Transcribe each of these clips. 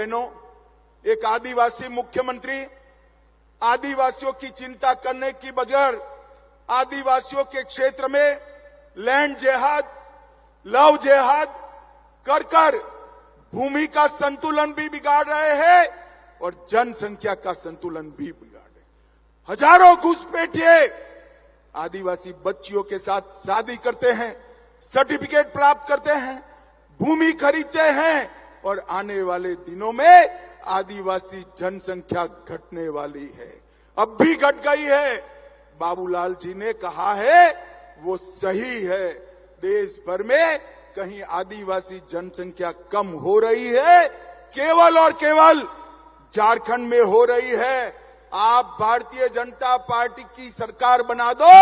बहनों, एक आदिवासी मुख्यमंत्री आदिवासियों की चिंता करने की बगैर आदिवासियों के क्षेत्र में लैंड जिहाद, लव जिहाद कर भूमि का संतुलन भी बिगाड़ रहे हैं और जनसंख्या का संतुलन भी बिगाड़ रहे हैं। हजारों घुसपैठिए आदिवासी बच्चियों के साथ शादी करते हैं, सर्टिफिकेट प्राप्त करते हैं, भूमि खरीदते हैं और आने वाले दिनों में आदिवासी जनसंख्या घटने वाली है। अब भी घट गई है। बाबूलाल जी ने कहा है वो सही है। देश भर में कहीं आदिवासी जनसंख्या कम हो रही है, केवल और केवल झारखंड में हो रही है। आप भारतीय जनता पार्टी की सरकार बना दो,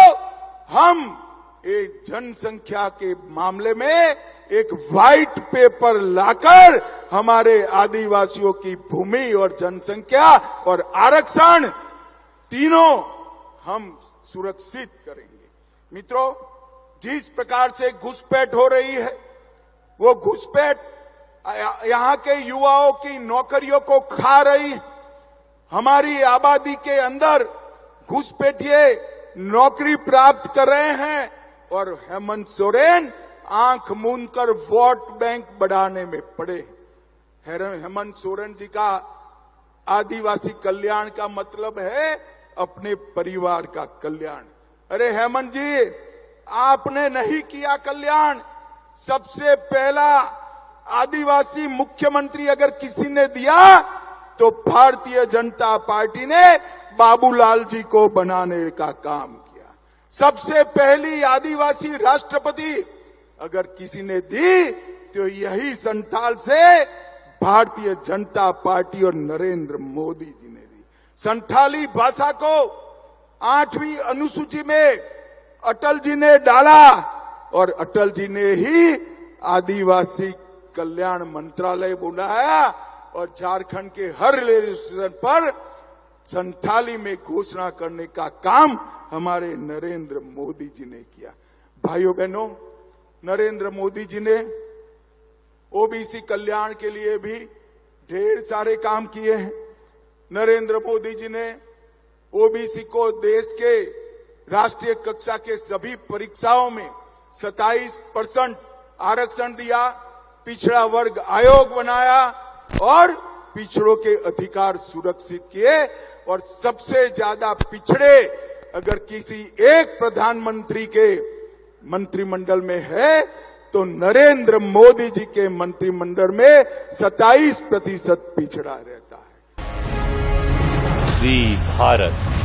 हम एक जनसंख्या के मामले में एक व्हाइट पेपर लाकर हमारे आदिवासियों की भूमि और जनसंख्या और आरक्षण तीनों हम सुरक्षित करेंगे। मित्रों, जिस प्रकार से घुसपैठ हो रही है, वो घुसपैठ यहां के युवाओं की नौकरियों को खा रही है। हमारी आबादी के अंदर घुसपैठिए नौकरी प्राप्त कर रहे हैं और हेमंत सोरेन आंख मूंद कर वोट बैंक बढ़ाने में पड़े। हेमंत सोरेन जी का आदिवासी कल्याण का मतलब है अपने परिवार का कल्याण। अरे हेमंत जी, आपने नहीं किया कल्याण। सबसे पहला आदिवासी मुख्यमंत्री अगर किसी ने दिया तो भारतीय जनता पार्टी ने बाबूलाल जी को बनाने का काम किया। सबसे पहली आदिवासी राष्ट्रपति अगर किसी ने दी तो यही संथाल से भारतीय जनता पार्टी और नरेंद्र मोदी जी ने दी। संथाली भाषा को 8वीं अनुसूची में अटल जी ने डाला और अटल जी ने ही आदिवासी कल्याण मंत्रालय बनाया और झारखंड के हर रेलवे स्टेशन पर संथाली में घोषणा करने का काम हमारे नरेंद्र मोदी जी ने किया। भाइयों बहनों, नरेंद्र मोदी जी ने ओबीसी कल्याण के लिए भी ढेर सारे काम किए हैं। नरेंद्र मोदी जी ने ओबीसी को देश के राष्ट्रीय कक्षा के सभी परीक्षाओं में 27% आरक्षण दिया, पिछड़ा वर्ग आयोग बनाया और पिछड़ों के अधिकार सुरक्षित किए। और सबसे ज्यादा पिछड़े अगर किसी एक प्रधानमंत्री के मंत्रिमंडल में है तो नरेंद्र मोदी जी के मंत्रिमंडल में 27% पिछड़ा रहता है। जी भारत।